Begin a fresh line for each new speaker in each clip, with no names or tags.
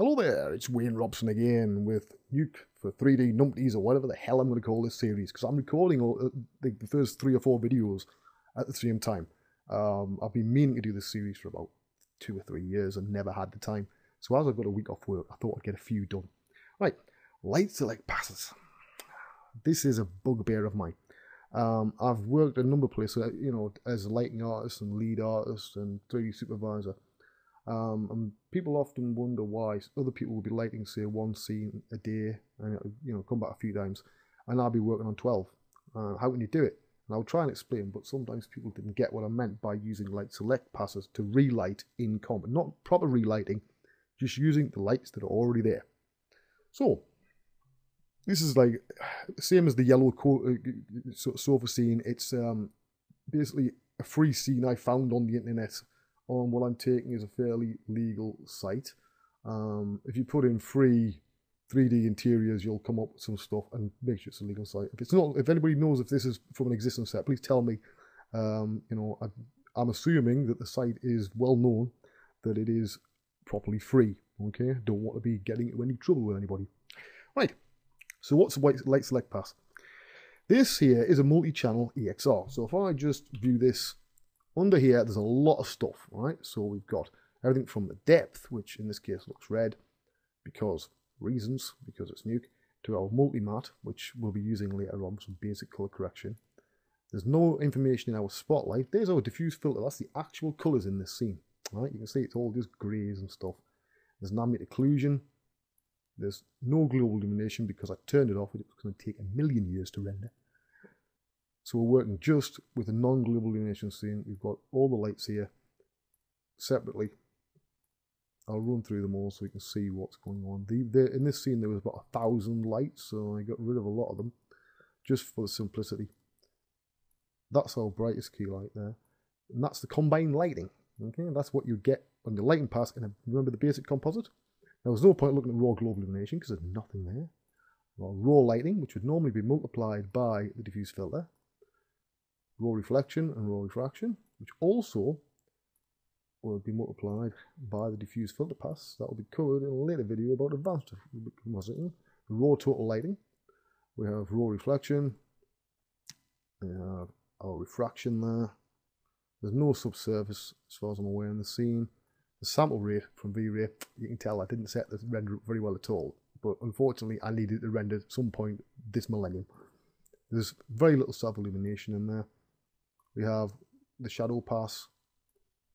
Hello there, it's Wayne Robson again with Nuke for 3D Numpties or whatever the hell I'm going to call this series, because I'm recording all, the first 3 or 4 videos at the same time. I've been meaning to do this series for about 2 or 3 years and never had the time. So as I've got a week off work, I thought I'd get a few done. Right, light select passes. This is a bugbear of mine. I've worked a number of places, as a lighting artist and lead artist and 3D supervisor. And people often wonder why other people will be lighting, say, 1 scene a day and come back a few times, and I'll be working on 12. How can you do it? And I'll try and explain, but sometimes people didn't get what I meant by using light select passes to relight in comp. Not proper relighting, just using the lights that are already there. So this is like same as the yellow sofa scene. It's basically a free scene I found on the internet. On what I'm taking is a fairly legal site. If you put in free 3D interiors, you'll come up with some stuff, and make sure it's a legal site. If it's not, if anybody knows if this is from an existing site, please tell me. I'm assuming that the site is well known, that it is properly free. Okay, don't want to be getting into any trouble with anybody. Right. So what's a light select pass? This here is a multi-channel EXR. So if I just view this. Under here, there's a lot of stuff, right? So we've got everything from the depth, which in this case looks red, because it's Nuke, to our multi-matte, which we'll be using later on for some basic color correction. There's no information in our spotlight. There's our diffuse filter. That's the actual colors in this scene, right? You can see it's all just grays and stuff. There's an ambient occlusion. There's no global illumination because I turned it off. It was going to take 1,000,000 years to render. So we're working just with a non-global illumination scene. We've got all the lights here separately. I'll run through them all so you can see what's going on. In this scene there was about 1,000 lights, so I got rid of a lot of them just for the simplicity. That's our brightest key light there. And that's the combined lighting. Okay, that's what you get on the lighting pass. And remember the basic composite? Now there's no point looking at raw global illumination because there's nothing there. Well, raw lighting, which would normally be multiplied by the diffuse filter. Raw reflection and raw refraction, which also will be multiplied by the diffuse filter pass. That will be covered in a later video about advanced compositing. The raw total lighting. We have raw reflection. We have our refraction there. There's no subsurface as far as I'm aware in the scene. The sample rate from V-Ray, you can tell I didn't set the render up very well at all. But unfortunately, I needed to render at some point this millennium. There's very little self-illumination in there. We have the shadow pass.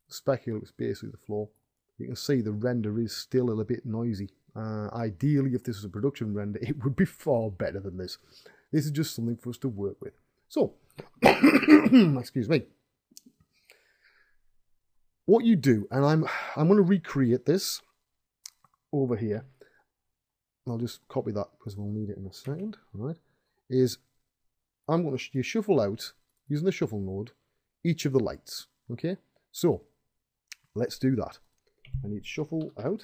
Specular is basically the floor. You can see the render is still a little bit noisy. Ideally, if this was a production render, it would be far better than this. This is just something for us to work with. So, excuse me. What you do, and I'm going to recreate this over here. I'll just copy that because we'll need it in a second. All right, is I'm going to shuffle out using the shuffle node each of the lights. Okay, so let's do that. I need to shuffle out.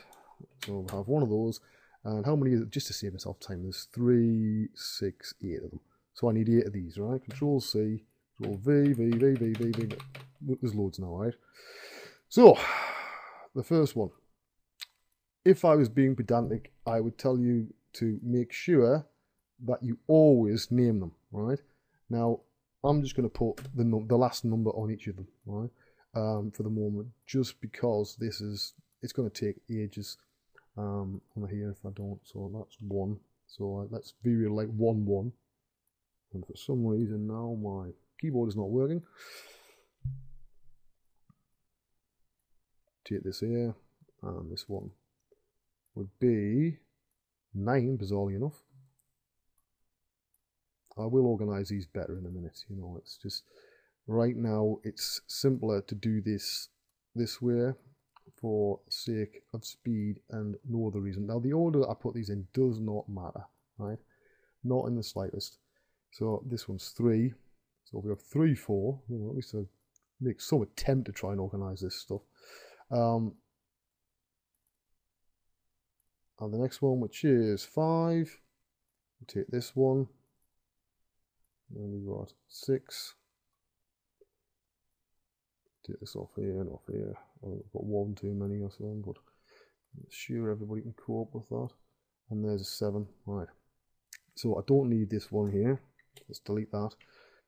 So I'll have one of those, and how many? Just to save myself time, there's 3, 6, 8 of them. So I need 8 of these, right? Control C, Control V, V, V, V, V, V. There's loads now, right? So the first one. If I was being pedantic, I would tell you to make sure that you always name them, right? Now, I'm just going to put the last number on each of them, right? For the moment, just because it's going to take ages on here if I don't. So that's 1. So let's be real, like 1, 1. And for some reason now my keyboard is not working. Take this here, and this one would be 9, bizarrely enough. I will organise these better in a minute, it's just, right now it's simpler to do this way for sake of speed and no other reason. Now the order I put these in does not matter, right? Not in the slightest. So this one's 3, so we have 3, 4, at least I make some attempt to try and organise this stuff. And the next one, which is 5, we'll take this one, and we've got 6, take this off here and off here. I think I've got 1 too many or something, but I'm sure everybody can cope with that. And there's a 7. Right. So I don't need this one here. Let's delete that.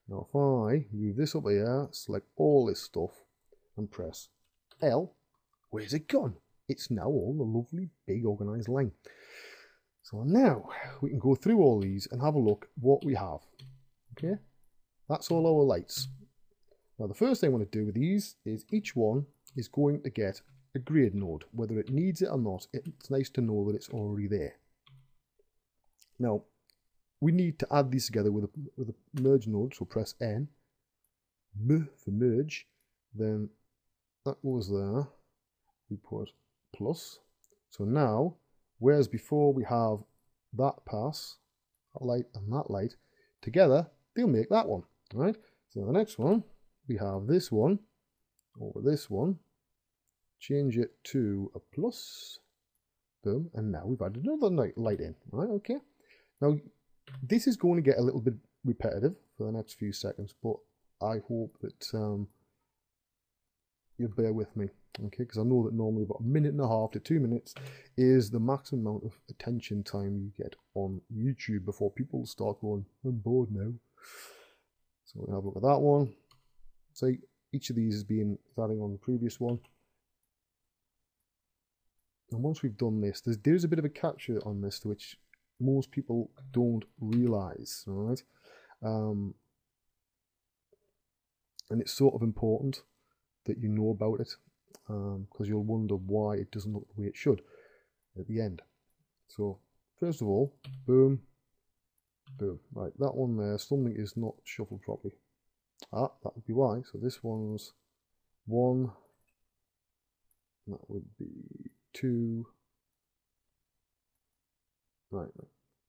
Now if I move this up here, select all this stuff and press L, where's it gone? It's now all a lovely big organized line. So now we can go through all these and have a look what we have. Okay, that's all our lights. Now the first thing I want to do with these is each one is going to get a grade node. Whether it needs it or not, it's nice to know that it's already there. Now we need to add these together with a merge node, so press N, M for merge, then that goes there, we put plus. So now, whereas before we have that pass, that light and that light, together they'll make that one, right? So the next one, we have this one over this one, change it to a plus, boom, and now we've added another light in, right? Okay. Now, this is going to get a little bit repetitive for the next few seconds, but I hope that you'll bear with me, okay? Because I know that normally about 1.5 to 2 minutes is the maximum amount of attention time you get on YouTube before people start going, I'm bored now. So we'll have a look at that one. So each of these is being adding on the previous one. And once we've done this, there's a bit of a capture on this, which most people don't realize, all right? And it's sort of important that you know about it, because you'll wonder why it doesn't look the way it should at the end. So first of all, boom, boom. Right, that one there, something is not shuffled properly. Ah, that would be why. So this one's 1, that would be 2. Right,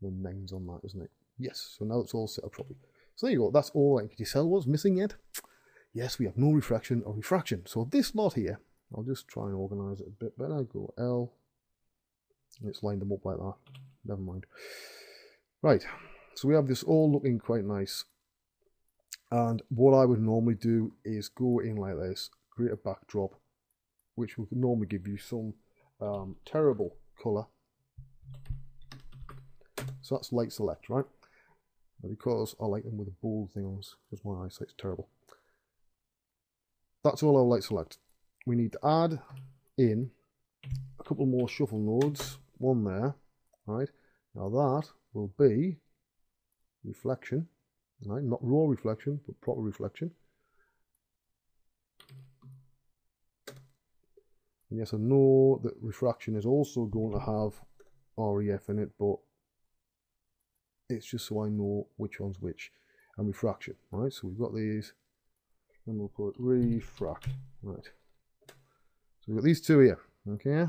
the 9's on that, isn't it? Yes, so now it's all set up properly. So there you go, that's all. Can you tell what's missing yet? Yes, we have no refraction or refraction. So this lot here, I'll just try and organise it a bit better. Go L, and it's lined them up like that. Never mind. Right, so we have this all looking quite nice. And what I would normally do is go in like this, create a backdrop, which will normally give you some terrible colour. So that's light select, right? But because I like them with a bold thing on, because my eyesight's terrible. That's all our light select. We need to add in a couple more shuffle nodes, one there, right? Now that will be reflection, right? Not raw reflection, but proper reflection. And yes, I know that refraction is also going to have REF in it, but it's just so I know which one's which. And refraction, right? So we've got these, and we'll put refract, right? So we've got these two here, okay?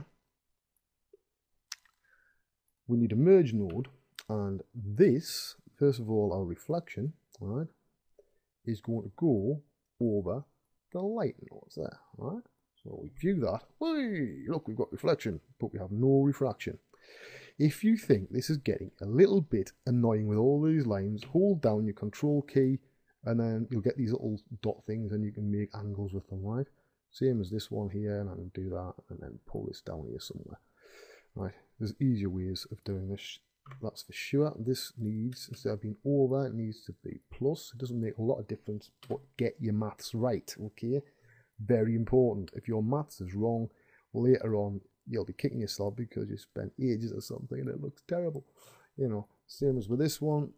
We need a merge node, and this, first of all, our reflection, right, is going to go over the light nodes there, right? So we view that, whee, look, we've got reflection, but we have no refraction. If you think this is getting a little bit annoying with all these lines, hold down your control key, and then you'll get these little dot things, and you can make angles with them, right? Same as this one here, and I can do that, and then pull this down here somewhere. Right, there's easier ways of doing this, that's for sure. This needs, instead of being over, it needs to be plus. It doesn't make a lot of difference, but get your maths right, okay? Very important. If your maths is wrong, later on, you'll be kicking yourself because you spent ages or something and it looks terrible. You know, same as with this one,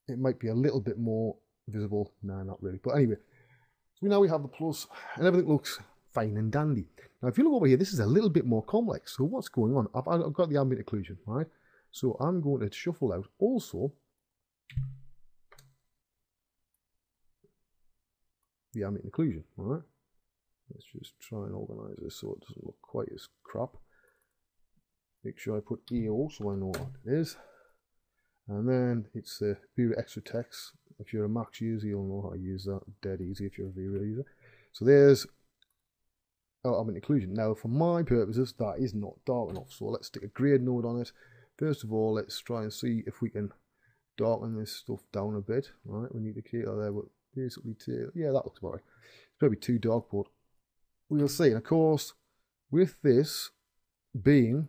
it might be a little bit more visible. No, not really. But anyway, so now we have the plus and everything looks fine and dandy. Now, if you look over here, this is a little bit more complex. So what's going on? I've got the ambient occlusion, right? So I'm going to shuffle out also the ambient occlusion, all right? Let's just try and organise this so it doesn't look quite as crap. Make sure I put EO so I know what it is. And then it's the View Extra Text. If you're a Max user, you'll know how to use that. Dead easy if you're a V-Ray user. So there's ambient occlusion. Now, for my purposes, that is not dark enough. So let's stick a grade node on it. First of all, let's try and see if we can darken this stuff down a bit. All right, we need to cater there, but basically, yeah, that looks about right. It's probably too dark, but we'll see. And of course, with this, being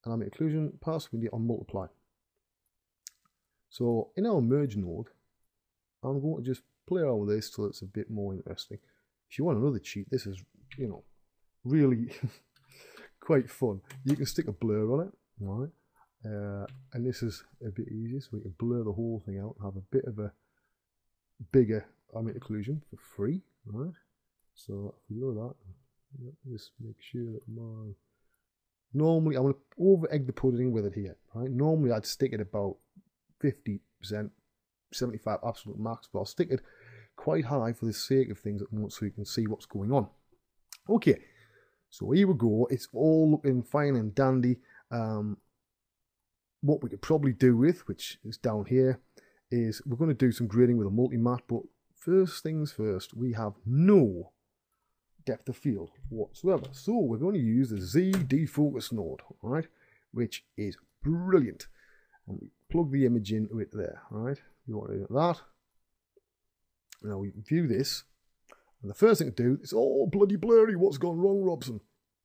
an ambient occlusion pass, we need on multiply. So in our merge node, I'm going to just play around with this till it's a bit more interesting. If you want another cheat, this is, you know, really quite fun. You can stick a blur on it, right? And this is a bit easier, so we can blur the whole thing out and have a bit of a bigger ambient occlusion for free, right? So if we go to that, just make sure that my... Normally, I'm going to over-egg the pudding with it here, right? Normally, I'd stick it about 50%, 75 absolute max, but I'll stick it quite high for the sake of things at once so you can see what's going on. Okay, so here we go. It's all looking fine and dandy. What we could probably do with, which is down here, is we're going to do some grading with a multi-matte, but first things first, we have no depth of field whatsoever. So we're going to use the Z defocus node, right, which is brilliant. And we plug the image into it there, right? You want to do that. Now we view this, and the first thing to do is, oh, bloody blurry, what's gone wrong, Robson?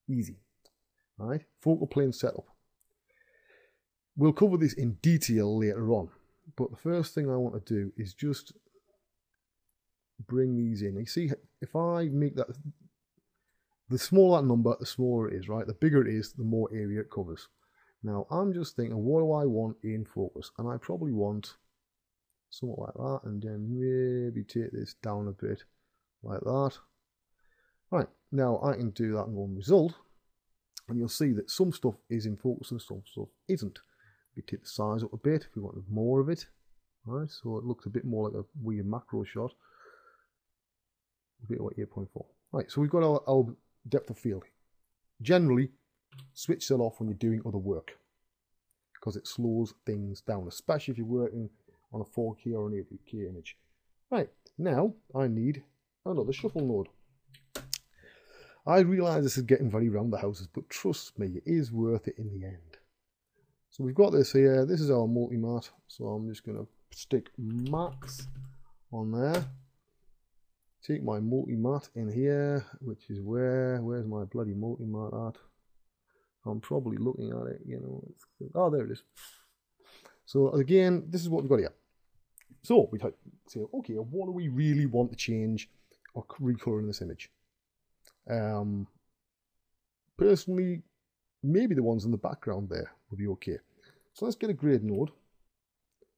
Easy, right? Focal plane setup. We'll cover this in detail later on, but the first thing I want to do is just bring these in. You see, if I make that, the smaller that number, the smaller it is, right? The bigger it is, the more area it covers. Now, I'm just thinking, what do I want in focus? And I probably want something like that, and then maybe take this down a bit, like that. Right, now I can do that and go on result, and you'll see that some stuff is in focus and some stuff isn't. We take the size up a bit if we want more of it, right? So it looks a bit more like a weird macro shot. A bit like 8.4. Right, so we've got our depth of field. Generally, switch that off when you're doing other work, because it slows things down, especially if you're working on a 4K or an 8K image. Right, now I need another shuffle node. I realise this is getting very round the houses, but trust me, it is worth it in the end. So we've got this here, this is our multi-matte, so I'm just going to stick max on there. Take my multi-matte in here, which is where's my bloody multi-matte at? I'm probably looking at it, you know. Oh, there it is. So again, this is what we've got here. So we say, okay, what do we really want to change or recolor in this image? Personally, maybe the ones in the background there would be okay. So let's get a grade node.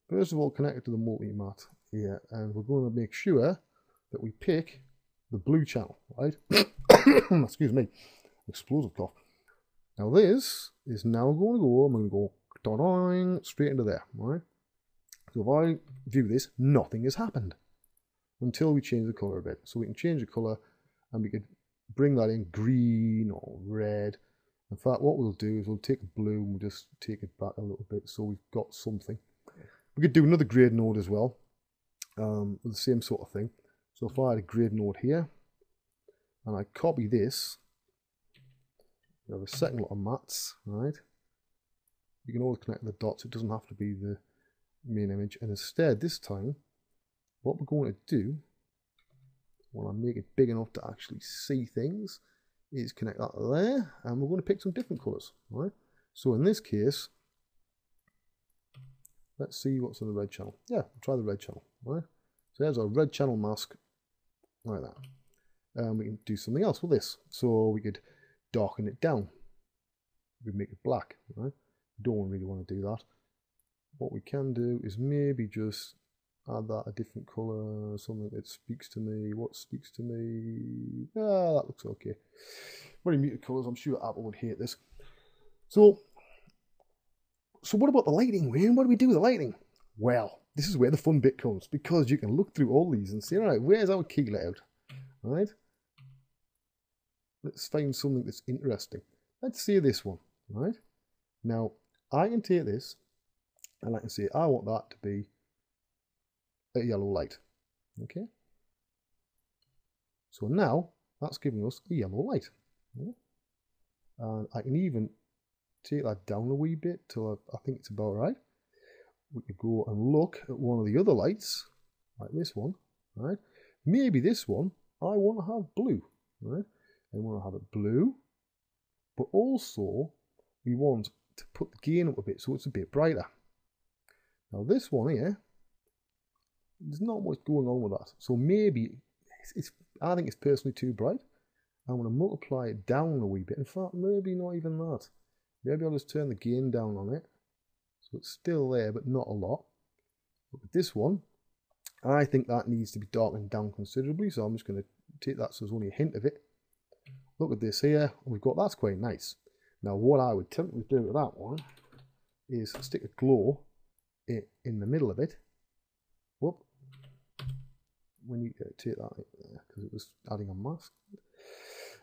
First of all, connect it to the multi-matte here, and we're going to make sure that we pick the blue channel, right? Excuse me, explosive cough. Now this is now going to go, I'm going to go straight into there, right? So if I view this, nothing has happened until we change the color a bit. So we can change the color and we could bring that in green or red. In fact, what we'll do is we'll take blue and we'll just take it back a little bit so we've got something. We could do another grade node as well, with the same sort of thing. So if I had a grade node here, and I copy this, we have a second lot of mats, right? You can always connect the dots, it doesn't have to be the main image. And instead, this time, what we're going to do, when I make it big enough to actually see things, is connect that there, and we're going to pick some different colours, right? So in this case, let's see what's on the red channel. Yeah, we'll try the red channel, right? So there's our red channel mask, like that. And we can do something else with this. So we could darken it down. We make it black, right? Don't really want to do that. What we can do is maybe just add that a different colour, something that speaks to me. What speaks to me? Ah, that looks okay. Very muted colours. I'm sure Apple would hate this. So what about the lighting, Wayne? What do we do with the lighting? Well, this is where the fun bit comes, because you can look through all these and say, all right, where's our key layout? Right? Let's find something that's interesting. Let's see this one, right? Now, I can take this and I can say, I want that to be a yellow light. Okay? So now, that's giving us a yellow light. Right? And I can even take that down a wee bit till I think it's about right. We could go and look at one of the other lights, like this one, right? Maybe this one, I want to have blue, right? I want to have it blue, but also we want to put the gain up a bit so it's a bit brighter. Now this one here, there's not much going on with that. So maybe, I think it's personally too bright. I'm going to multiply it down a wee bit. In fact, maybe not even that. Maybe I'll just turn the gain down on it. So it's still there, but not a lot. Look at this one. I think that needs to be darkened down considerably. So I'm just going to take that so there's only a hint of it. Look at this here. We've got, that's quite nice. Now what I would typically do with that one is stick a glow in the middle of it. Whoop. We need to take that because it was adding a mask.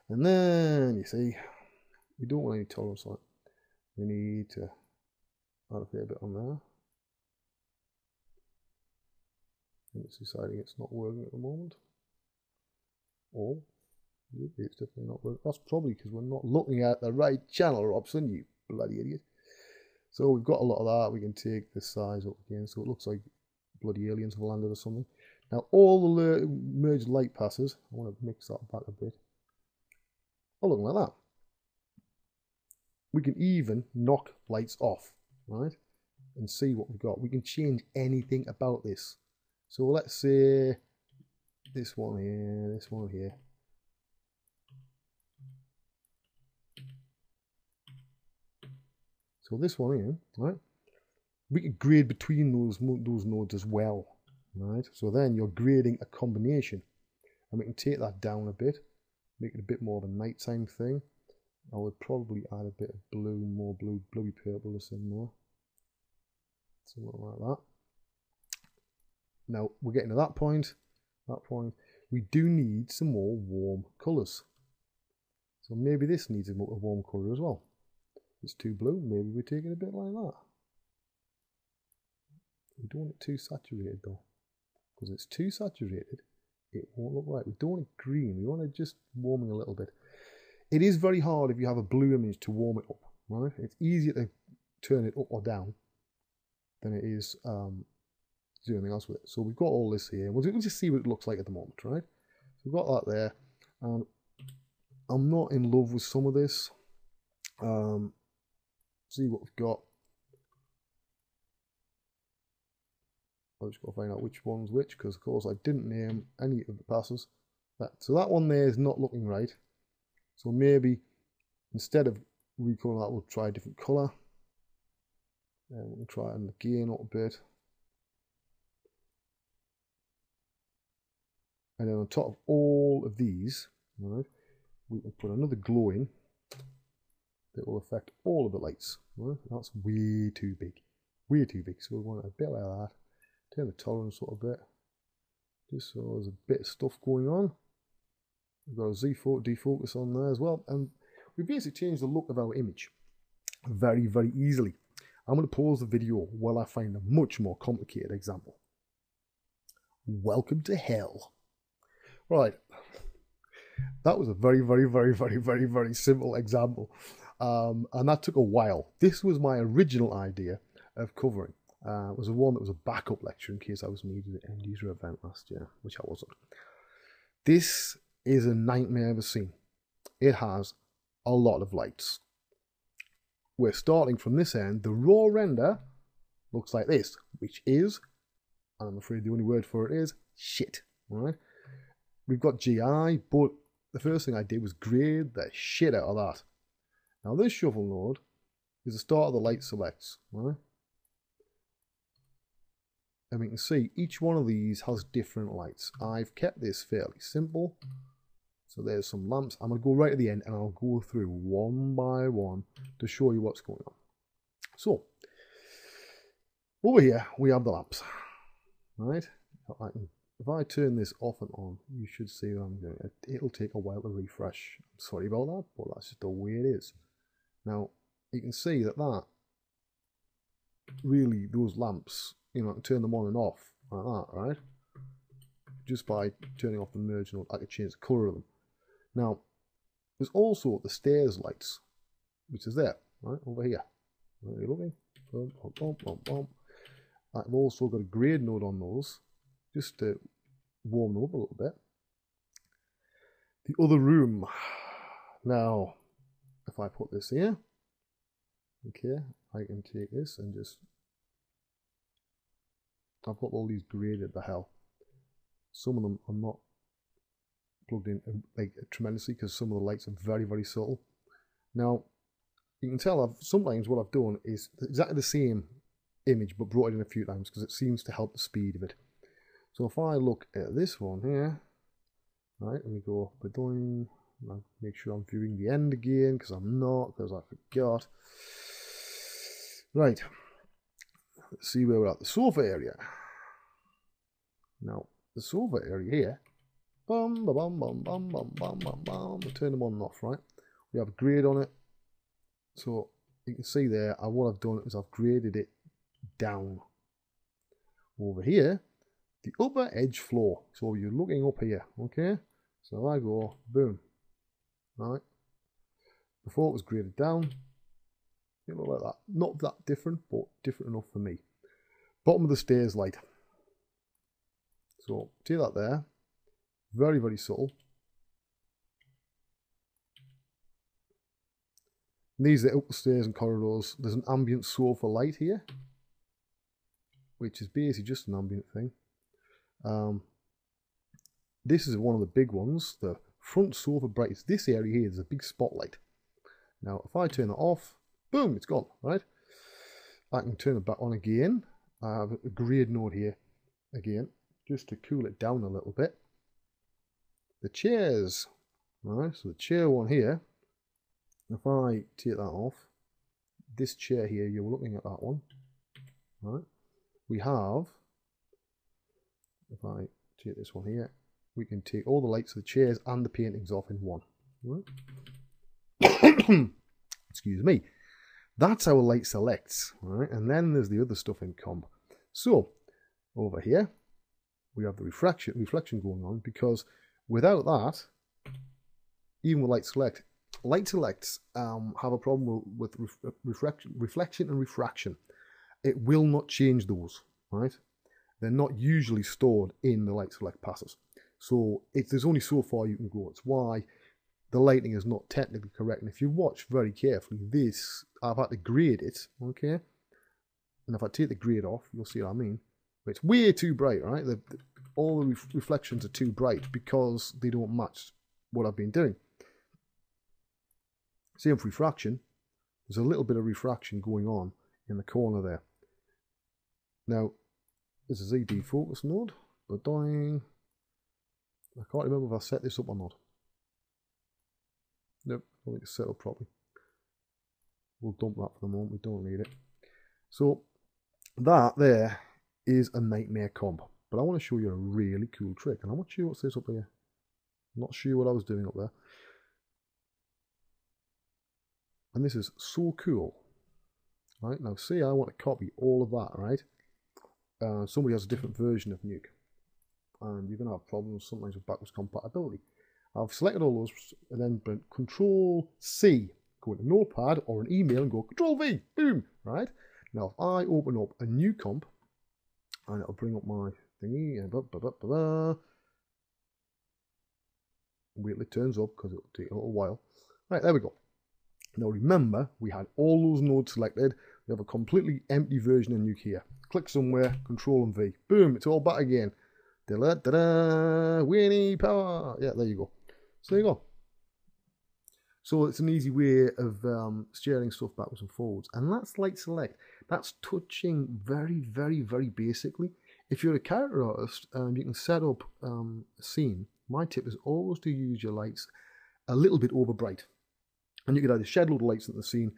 And then you see, we don't want any tolerance on it. We need to add a fair bit on there. And it's deciding it's not working at the moment. Or it's definitely not working. That's probably because we're not looking at the right channel, Robson, you bloody idiot. So we've got a lot of that. We can take this size up again so it looks like bloody aliens have landed or something. Now all the merged light passes, I want to mix that back a bit. Oh, looking like that. We can even knock lights off, right? And see what we've got. We can change anything about this. So let's say this one here, this one here. So this one here, right? We can grade between those nodes as well, right? So then you're grading a combination. And we can take that down a bit, make it a bit more of a nighttime thing. I would probably add a bit of blue, more blue, bluey purple or something more. Something like that. Now we're getting to that point. We do need some more warm colours. So maybe this needs a warm colour as well. It's too blue, maybe we take it a bit like that. We don't want it too saturated though. Because it's too saturated, it won't look right. We don't want it green, we want it just warming a little bit. It is very hard if you have a blue image to warm it up, right? It's easier to turn it up or down than it is do anything else with it. So we've got all this here. We'll just see what it looks like at the moment, right? So we've got that there. And I'm not in love with some of this. See what we've got. I've just got to find out which one's which, because of course I didn't name any of the passes. So that one there is not looking right. So maybe instead of recoloring that, we'll try a different colour. And we'll try and gain up a bit. And then on top of all of these, right, we can put another glow in that will affect all of the lights. Right? That's way too big. Way too big. So we want a bit like that. Turn the tolerance up a bit. Just so there's a bit of stuff going on. We've got a defocus on there as well. And we basically changed the look of our image very, very easily. I'm going to pause the video while I find a much more complicated example. Welcome to hell. Right. That was a very, very, very, very, very, very simple example. And that took a while. This was my original idea of covering. It was the one that was a backup lecture in case I was needed at an end user event last year, which I wasn't. This is a nightmare of a scene. It has a lot of lights. We're starting from this end. The raw render looks like this, which is, I'm afraid the only word for it is, shit. All right? We've got GI, but the first thing I did was grade the shit out of that. Now this shuffle node is the start of the light selects. Right? And we can see each one of these has different lights. I've kept this fairly simple. So there's some lamps. I'm going to go right at the end and I'll go through one by one to show you what's going on. So, over here we have the lamps. Right? If I turn this off and on, you should see what I'm doing. It'll take a while to refresh. I'm sorry about that, but that's just the way it is. Now, you can see that really, those lamps, you know, I can turn them on and off like that, right? Just by turning off the merge node, I can change the colour of them. Now, there's also the stairs lights, which is there, right, over here. Are you looking? Boom, boom, boom, boom, boom. I've also got a grade node on those, just to warm them up a little bit. The other room. Now, if I put this here, okay, I can take this and just, I've got all these graded to hell. Some of them are not plugged in like tremendously because some of the lights are very, very subtle. Now, you can tell sometimes what I've done is exactly the same image but brought it in a few times because it seems to help the speed of it. So if I look at this one here, right, let me go between, make sure I'm viewing the end again because I'm not, because I forgot. Right, let's see where we're at. The sofa area. Now, the sofa area here, bum, ba, bum, bum, bum, bum, bum, bum, bum. We'll turn them on and off, right? We have a grade on it. So you can see there, what I've done is I've graded it down. Over here, the upper edge floor. So you're looking up here, okay? So I go, boom, right? Before it was graded down, it looked like that. Not that different, but different enough for me. Bottom of the stairs light. So see that there? Very, very subtle. These are upstairs and corridors. There's an ambient sofa light here, which is basically just an ambient thing. This is one of the big ones. The front sofa brightness. This area here is a big spotlight. Now, if I turn it off, boom, it's gone, right? I can turn it back on again. I have a grade node here again, just to cool it down a little bit. The chairs, right? So the chair one here, if I take that off, this chair here, you're looking at that one, right? We have, if I take this one here, we can take all the lights of the chairs and the paintings off in one, right? Excuse me. That's our light selects, right? And then there's the other stuff in comp. So over here, we have the reflection going on, because without that, even with light selects have a problem with reflection and refraction. It will not change those, right? They're not usually stored in the light select passes. So there's only so far you can go. It's why the lighting is not technically correct. And if you watch very carefully, this, I've had to grade it, okay? And if I take the grade off, you'll see what I mean. But it's way too bright, right? All the reflections are too bright because they don't match what I've been doing. Same with refraction. There's a little bit of refraction going on in the corner there. Now, this is a defocus node, but I can't remember if I set this up or not. Nope, I don't think it's set up properly. We'll dump that for the moment, we don't need it. So, that there is a nightmare comp. But I want to show you a really cool trick. And I'm not sure what's this up there. I'm not sure what I was doing up there. And this is so cool. Right, now say I want to copy all of that, right? Somebody has a different version of Nuke. And you're going to have problems sometimes with backwards compatibility. I've selected all those and then Control C, go into Notepad or an email and go Control V, boom, right? Now if I open up a new comp, and it'll bring up my thingy, and wait till it turns up because it'll take a little while. Right, there we go. Now remember, we had all those nodes selected. We have a completely empty version of Nuke here. Click somewhere, Control and V. Boom, it's all back again. Da-da-da-da, Winnie power. Yeah, there you go. So there you go. So it's an easy way of steering stuff backwards and forwards. And that's light select. That's touching very, very, very basically. If you're a character artist, you can set up a scene. My tip is always to use your lights a little bit over bright. And you could either shed a load of lights in the scene,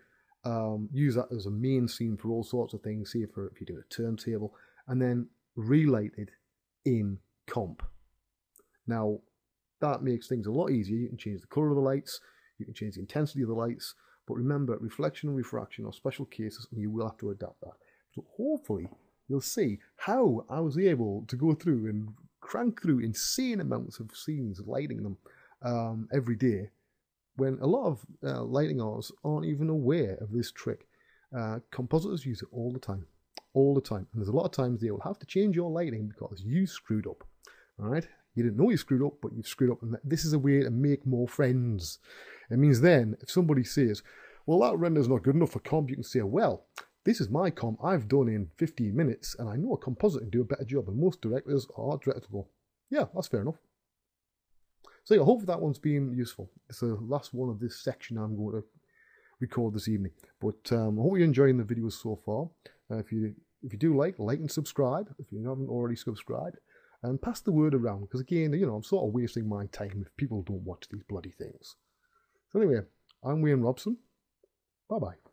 use that as a main scene for all sorts of things, say if you're doing a turntable, and then relight it in comp. Now, that makes things a lot easier. You can change the colour of the lights, you can change the intensity of the lights, but remember, reflection and refraction are special cases, and you will have to adapt that. So hopefully, you'll see how I was able to go through and crank through insane amounts of scenes, lighting them every day, when a lot of lighting artists aren't even aware of this trick. Compositors use it all the time. All the time. And there's a lot of times they will have to change your lighting because you screwed up. Alright? You didn't know you screwed up, but you've screwed up. And this is a way to make more friends. It means then, if somebody says, well, that render's not good enough for comp, you can say, well, this is my comp I've done in 15 minutes, and I know a compositor can do a better job. And most directors or art directors go, yeah, that's fair enough. So yeah, I hope that one's been useful. It's the last one of this section I'm going to record this evening. But I hope you're enjoying the videos so far. If you do like and subscribe if you haven't already subscribed, and pass the word around, because again, you know, I'm sort of wasting my time if people don't watch these bloody things. So anyway, I'm Robson. Bye bye.